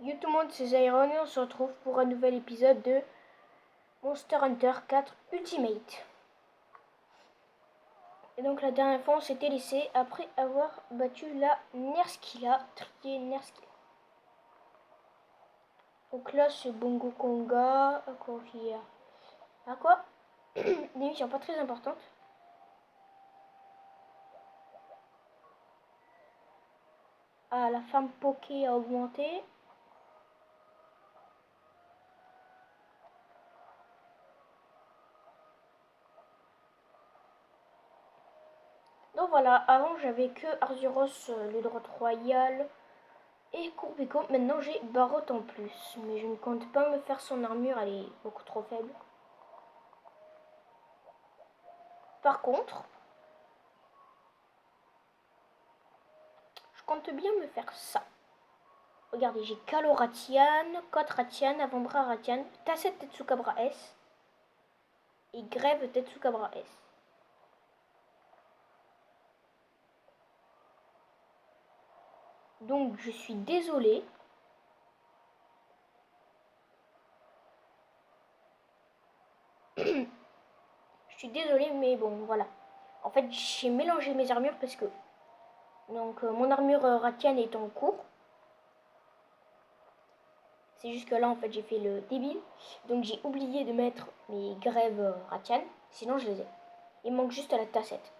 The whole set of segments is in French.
Yo tout le monde, c'est Zyron et on se retrouve pour un nouvel épisode de Monster Hunter 4 Ultimate. Et donc la dernière fois on s'était laissé après avoir battu la Nerskilla, trié Nerskilla. Donc là c'est Bongo Konga, à quoi des missions pas très importantes. Ah, la femme Poké a augmenté. Donc voilà, avant j'avais que Arzuros, le droit royal et Courbéco. Maintenant j'ai Barotte en plus, mais je ne compte pas me faire son armure, elle est beaucoup trop faible. Par contre, je compte bien me faire ça. Regardez, j'ai Kaloratian, Kotratian, Avant-bras Ratian, Tasset Tetsukabra S et Grève Tetsukabra S. Donc je suis désolée. Je suis désolée, mais bon, voilà. En fait, j'ai mélangé mes armures parce que donc mon armure Ratian est en cours. C'est juste que là, en fait, j'ai fait le débile. Donc j'ai oublié de mettre mes grèves Ratian. Sinon, je les ai. Il manque juste la tassette.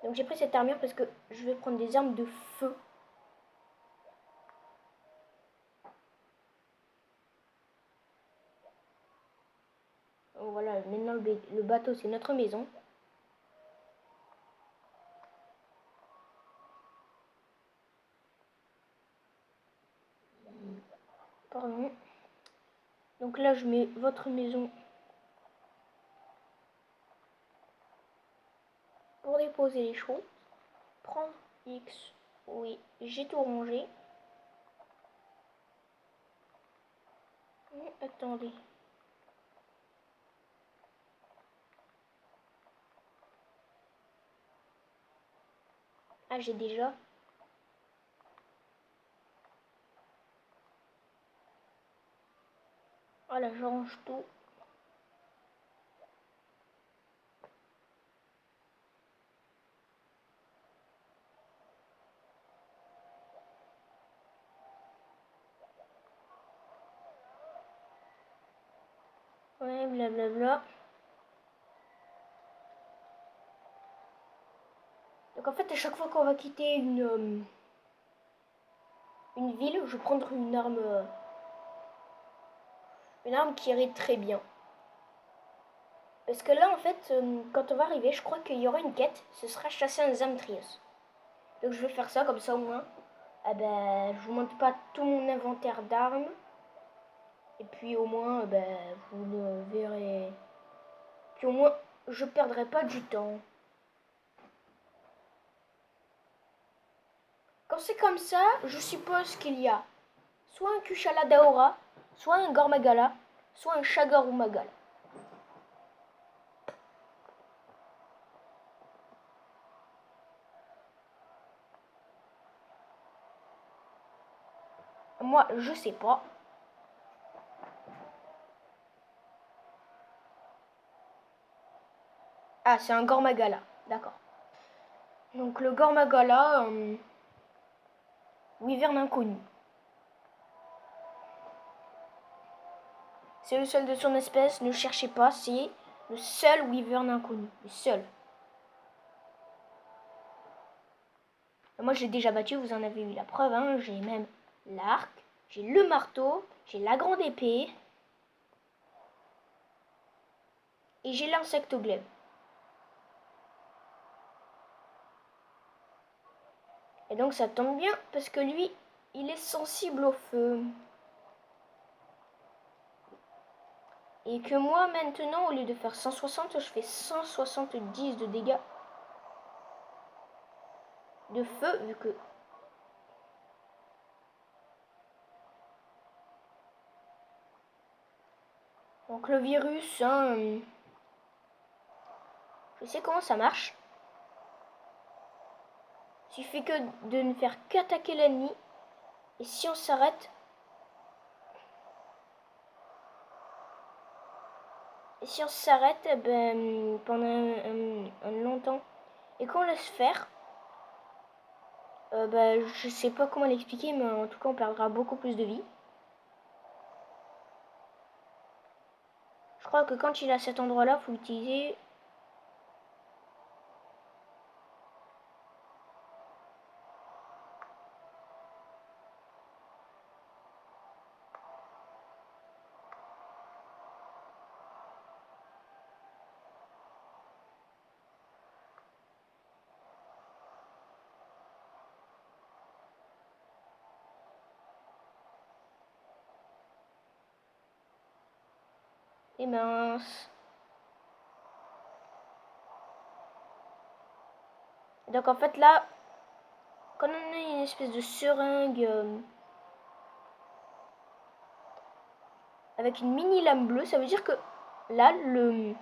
Donc j'ai pris cette armure parce que je vais prendre des armes de feu. Donc voilà, maintenant le bateau, c'est notre maison. Pardon. Donc là, je mets votre maison pour déposer les choses. Prendre X. Oui, j'ai tout rangé. Attendez. Ah, j'ai déjà. Voilà, je range tout. Ouais, blablabla. Donc en fait, à chaque fois qu'on va quitter une ville, je vais prendre une arme qui irait très bien. Parce que là, en fait, quand on va arriver, je crois qu'il y aura une quête. Ce sera chasser un Zamtrios. Donc je vais faire ça, comme ça au moins. Ah ben, je vous montre pas tout mon inventaire d'armes. Et puis au moins, vous le verrez. Puis au moins, je perdrai pas du temps. Quand c'est comme ça, je suppose qu'il y a soit un Kushala Daora, soit un Gormagala, soit un Shagarumagala. Moi, je sais pas. Ah, c'est un Gormagala, d'accord. Donc le Gormagala, Wyvern inconnu. C'est le seul de son espèce, ne cherchez pas, c'est le seul Wyvern inconnu. Le seul. Moi, je l'ai déjà battu, vous en avez eu la preuve. Hein. J'ai même l'arc, j'ai le marteau, j'ai la grande épée. Et j'ai l'insectoglaive. Et donc ça tombe bien, parce que lui, il est sensible au feu. Et que moi, maintenant, au lieu de faire 160, je fais 170 de dégâts de feu, vu que... Donc le virus, hein, je sais comment ça marche. Suffit que de ne faire qu'attaquer l'ennemi. Et si on s'arrête... ben, pendant un longtemps et qu'on laisse faire, ben, je sais pas comment l'expliquer, mais en tout cas on perdra beaucoup plus de vie. Je crois que quand il est à cet endroit-là, faut utiliser... Et mince. Donc en fait là, quand on a une espèce de seringue avec une mini lame bleue, ça veut dire que là, le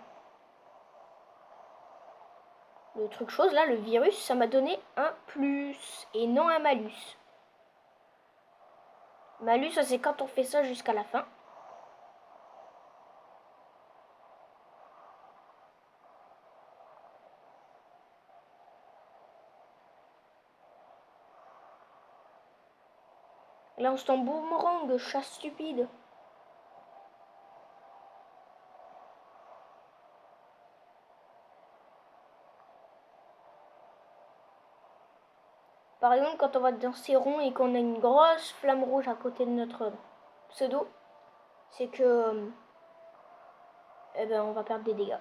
truc chose, là, le virus, ça m'a donné un plus et non un malus. Malus, ça c'est quand on fait ça jusqu'à la fin. Lance ton boomerang, chasse stupide. Par exemple, quand on va dans ces ronds et qu'on a une grosse flamme rouge à côté de notre pseudo, c'est que eh ben, on va perdre des dégâts.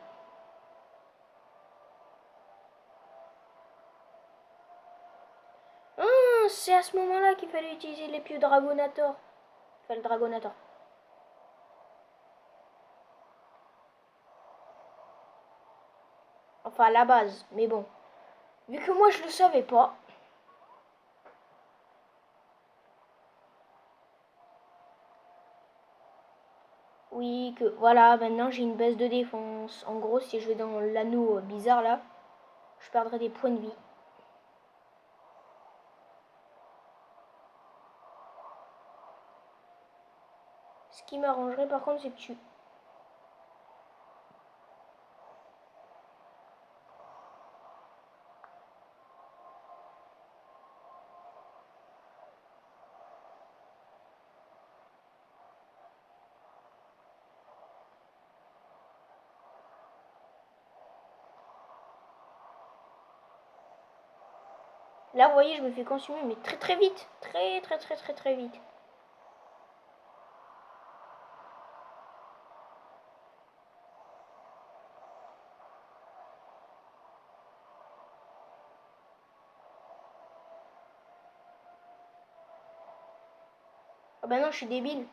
Ah, c'est à ce moment-là qu'il fallait utiliser les pieux Dragonator. Enfin, le Dragonator. Enfin, à la base. Mais bon. Vu que moi, je le savais pas. Oui, que voilà, maintenant j'ai une baisse de défense. En gros, si je vais dans l'anneau bizarre là, je perdrai des points de vie. Ce qui m'arrangerait par contre, c'est que tu... Là, vous voyez, je me fais consumer, mais très très vite. Très très très très très vite. Ah bah non, je suis débile.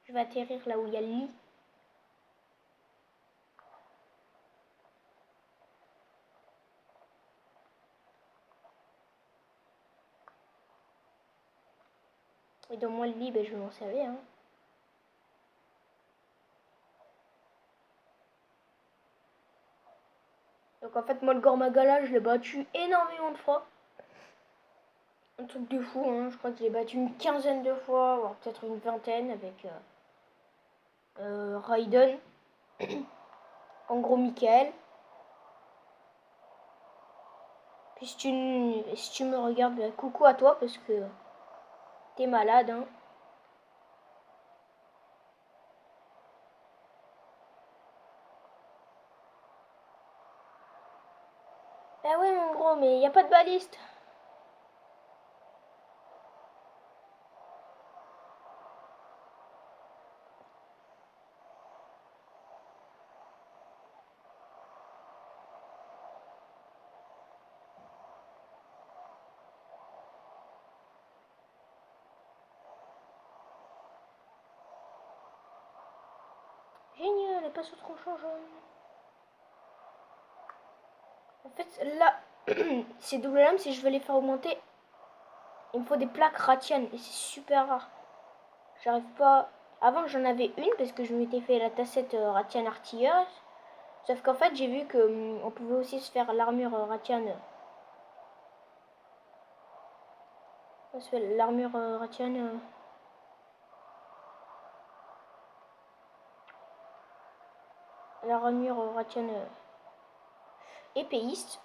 Je vais atterrir là où il y a le lit. Et dans moi le lit, ben, je vais m'en servir. Hein. Donc en fait, moi le Gormagala, je l'ai battu énormément de fois. Un truc de fou, hein. Je crois que je l'ai battu une quinzaine de fois, voire peut-être une vingtaine avec Raiden. En gros, Michael. Puis si tu me regardes, ben, coucou à toi parce que t'es malade. Hein. Ah ouais, mon gros, mais il n'y a pas de baliste. Génial, elle passe au tronçon jaune. En fait, là, ces doubles lames, si je veux les faire augmenter, il me faut des plaques ratiennes et c'est super rare. J'arrive pas. Avant, j'en avais une parce que je m'étais fait la tassette ratienne artilleuse. Sauf qu'en fait, j'ai vu que on pouvait aussi se faire l'armure Ratian. On se fait l'armure Ratian. L'armure Ratian épéiste.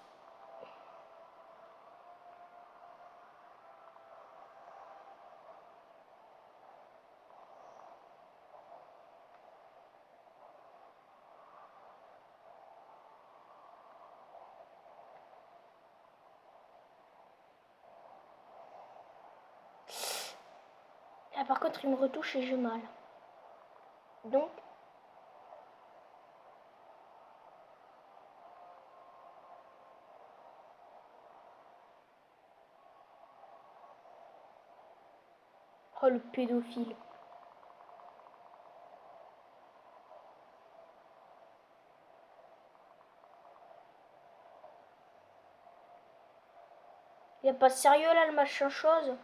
Ah, par contre, il me retouche et j'ai mal. Donc, oh le pédophile. Il a pas sérieux là le machin chose.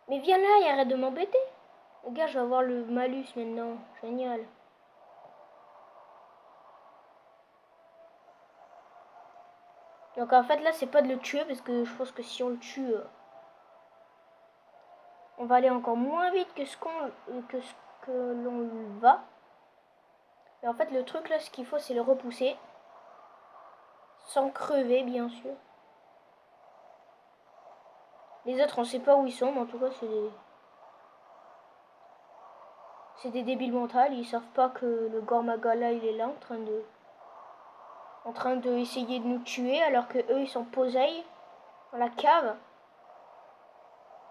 Mais viens là et arrête de m'embêter. Regarde, je vais avoir le malus maintenant. Génial. Donc en fait là c'est pas de le tuer parce que je pense que si on le tue, on va aller encore moins vite que ce que l'on va. Mais en fait le truc là, ce qu'il faut c'est le repousser. Sans crever bien sûr. Les autres on sait pas où ils sont, mais en tout cas c'est des débiles mentales. Ils savent pas que le Gormagala il est là en train de essayer de nous tuer alors que eux ils sont posés dans la cave.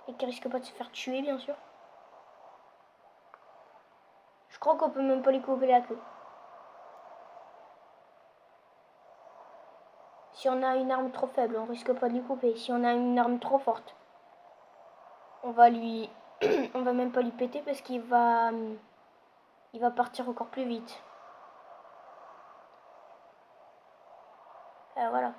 Et qui risquent pas de se faire tuer bien sûr. Je crois qu'on peut même pas lui couper la queue. Si on a une arme trop faible, on risque pas de lui couper. Si on a une arme trop forte, on va lui... on va même pas lui péter parce qu'il va... il va partir encore plus vite. Voilà.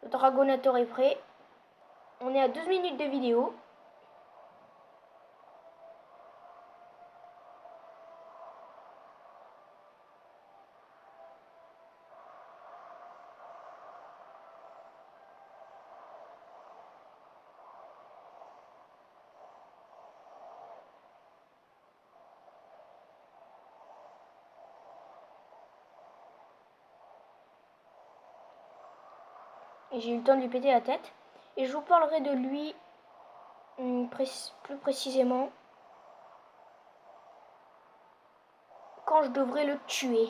Le Dragonator est prêt. On est à 12 minutes de vidéo. Et j'ai eu le temps de lui péter la tête. Et je vous parlerai de lui plus précisément quand je devrais le tuer.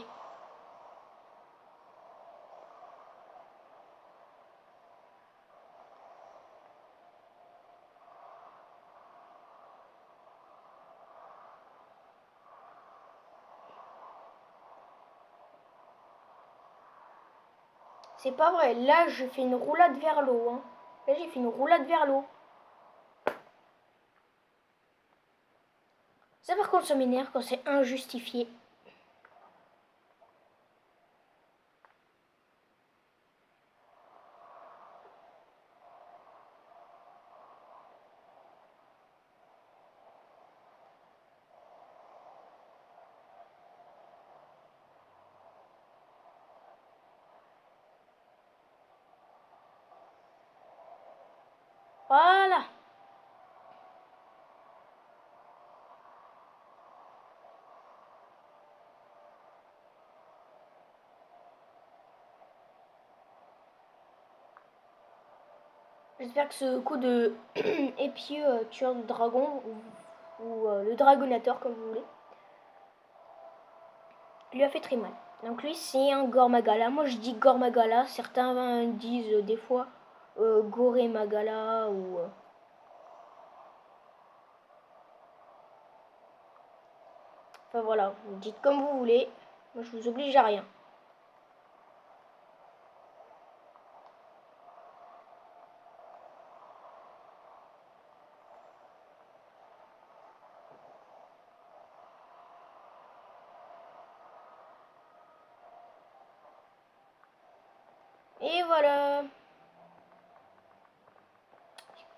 C'est pas vrai, là je fais une roulade vers l'eau. Hein. Là j'ai fait une roulade vers l'eau. Ça par contre ça m'énerve quand c'est injustifié. Voilà. J'espère que ce coup de épieu tueur de dragon ou le dragonateur comme vous voulez lui a fait très mal. Donc lui c'est un Gormagala. Moi je dis Gormagala. Certains disent des fois Goré Magala ou... Enfin voilà, vous dites comme vous voulez. Moi je vous oblige à rien. Et voilà.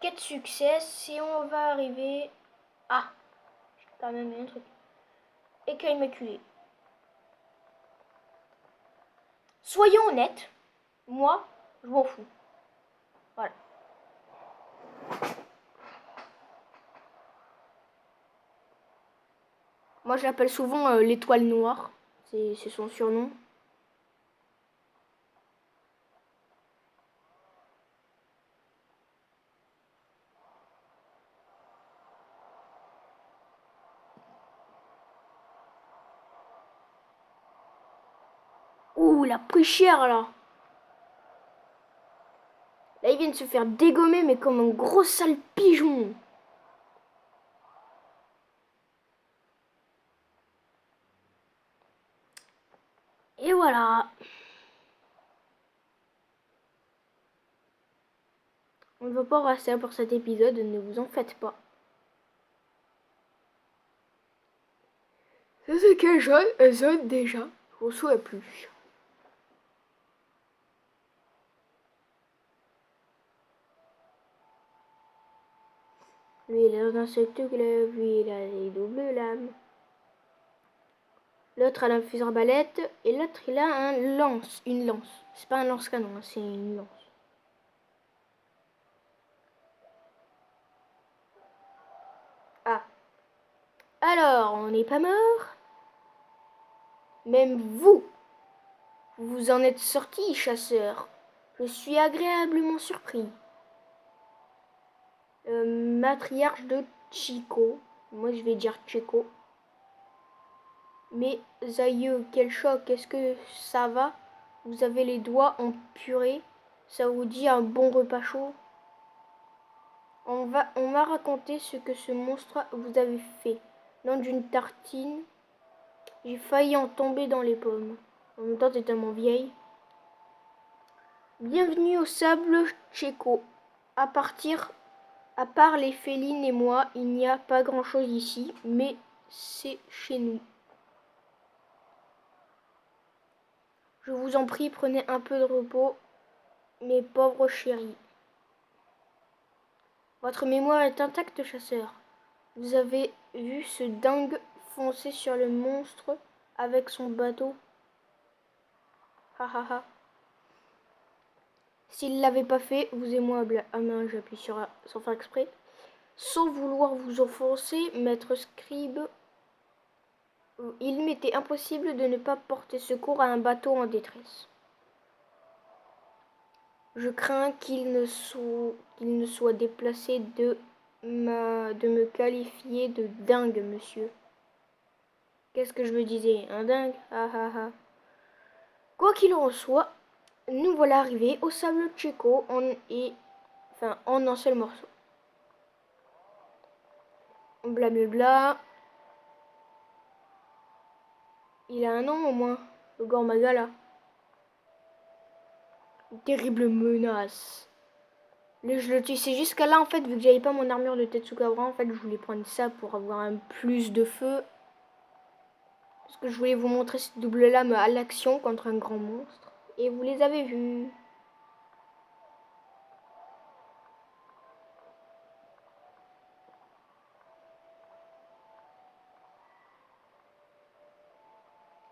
Quête succès, et on va arriver... Ah, j'ai quand même un truc. Écueil maculé. Soyons honnêtes, moi, je m'en fous. Voilà. Moi, je l'appelle souvent l'étoile noire. C'est son surnom. Ouh, la pris cher là. Là, il vient de se faire dégommer, mais comme un gros sale pigeon. Et voilà. On ne va pas rester pour cet épisode, ne vous en faites pas. Ça c'est quelle zone déjà? Je ne souviens plus. Lui, il a un insecte glaive, lui, il a les doubles lames. L'autre a un fusil arbalète et l'autre il a un lance, une lance. C'est pas un lance-canon, hein, c'est une lance. Ah. Alors, on n'est pas mort. Même vous en êtes sorti, chasseur. Je suis agréablement surpris. Matriarche de Chico. Moi, je vais dire Chico. Mais aïeux, quel choc. Est-ce que ça va? Vous avez les doigts en purée. Ça vous dit un bon repas chaud? On m'a raconté ce que ce monstre vous avait fait. Nom d'une tartine, j'ai failli en tomber dans les pommes. En même temps, t'es tellement vieille. Bienvenue au sable Tchéco. À part les félines et moi, il n'y a pas grand-chose ici, mais c'est chez nous. Je vous en prie, prenez un peu de repos, mes pauvres chéris. Votre mémoire est intacte, chasseur. Vous avez vu ce dingue foncer sur le monstre avec son bateau? Ha ha ha. S'il l'avait pas fait, vous et moi à main, j'appuie sur A sans faire exprès. Sans vouloir vous offenser, maître Scribe, il m'était impossible de ne pas porter secours à un bateau en détresse. Je crains qu'il ne soit déplacé de me qualifier de dingue, monsieur. Qu'est-ce que je me disais? Un dingue? Ah ah ah. Quoi qu'il en soit, nous voilà arrivés au sable Tchéco en un seul morceau. Blablabla. Il a un nom au moins, le Gormagala. Une terrible menace. Je le tissais jusqu'à là en fait, vu que j'avais pas mon armure de Tetsukabra, en fait je voulais prendre ça pour avoir un plus de feu. Parce que je voulais vous montrer cette double lame à l'action contre un grand monstre. Et vous les avez vus.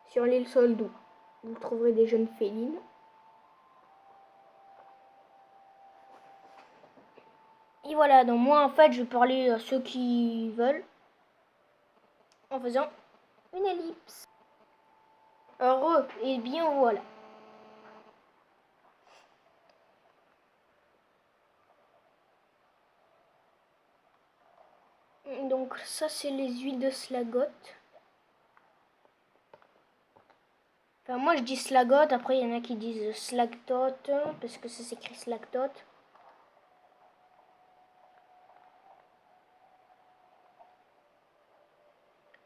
Sur l'île Soldou, vous trouverez des jeunes félines. Et voilà, donc moi en fait je vais parler à ceux qui veulent en faisant une ellipse. Heureux, et bien voilà. Donc ça c'est les huiles de Slagot. Enfin moi je dis Slagot, après il y en a qui disent Slagtot, parce que ça s'écrit Slagtot.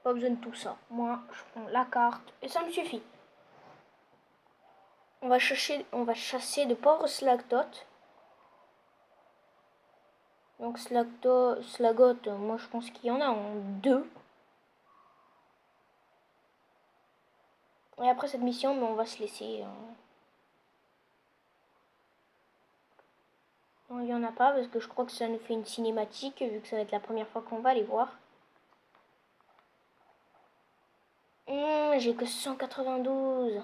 Pas besoin de tout ça. Moi, je prends la carte et ça me suffit. On va chasser de pauvres slagtotes. Donc slagot, moi je pense qu'il y en a en 2. Et après cette mission, on va se laisser. Non, il n'y en a pas parce que je crois que ça nous fait une cinématique vu que ça va être la première fois qu'on va les voir. J'ai que 192.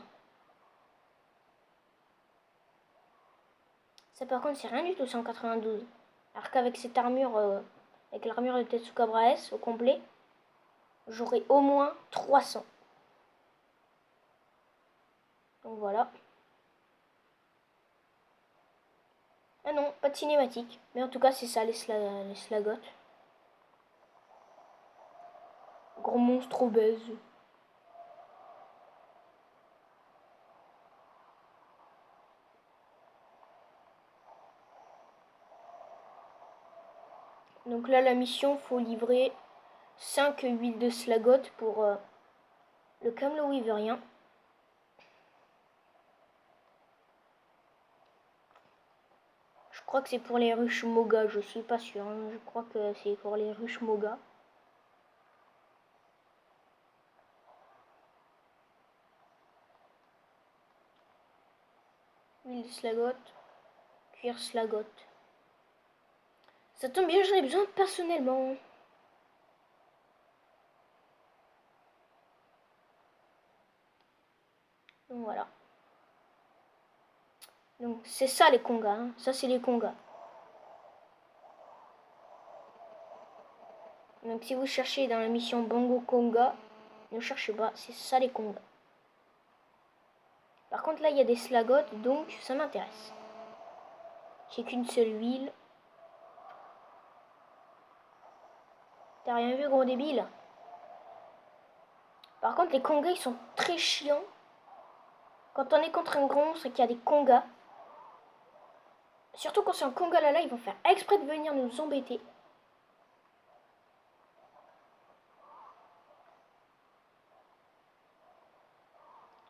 Ça par contre c'est rien du tout 192. Alors qu'avec cette armure, avec l'armure de Tetsuka Brahes au complet, j'aurai au moins 300. Donc voilà. Ah non, pas de cinématique. Mais en tout cas c'est ça les slagots. Gros monstre obèse. Donc là la mission, faut livrer 5 huiles de slagot pour le camelot wyvérien. Je crois que c'est pour les ruches Moga, je suis pas sûr. Hein. Je crois que c'est pour les ruches Moga. Huile de slagot, cuir slagot. Ça tombe bien, j'en ai besoin personnellement. Donc voilà. Donc c'est ça les congas. Hein. Ça c'est les congas. Donc si vous cherchez dans la mission Bongo Conga, ne cherchez pas, c'est ça les congas. Par contre là il y a des slagots, donc ça m'intéresse. J'ai qu'une seule huile. T'as rien vu gros débile? Par contre les congas ils sont très chiants. Quand on est contre un gros monstre et qu'il y a des congas. Surtout quand c'est un conga là, ils vont faire exprès de venir nous embêter.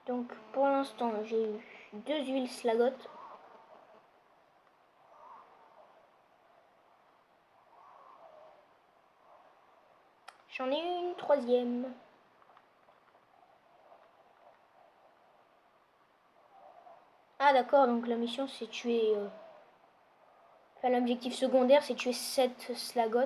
Donc pour l'instant j'ai eu 2 huiles slagot. J'en ai une troisième. Ah d'accord, donc la mission c'est tuer... Enfin, l'objectif secondaire c'est tuer 7 slagots.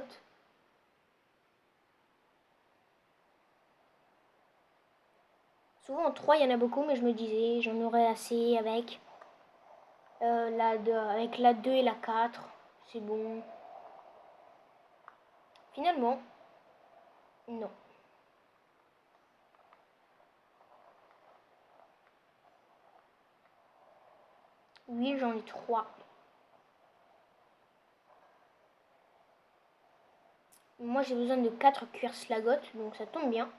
Souvent en 3 il y en a beaucoup, mais je me disais j'en aurais assez avec, avec la 2 et la 4. C'est bon. Finalement, non. Oui, j'en ai 3. Moi j'ai besoin de 4 cuirs slagots, donc ça tombe bien.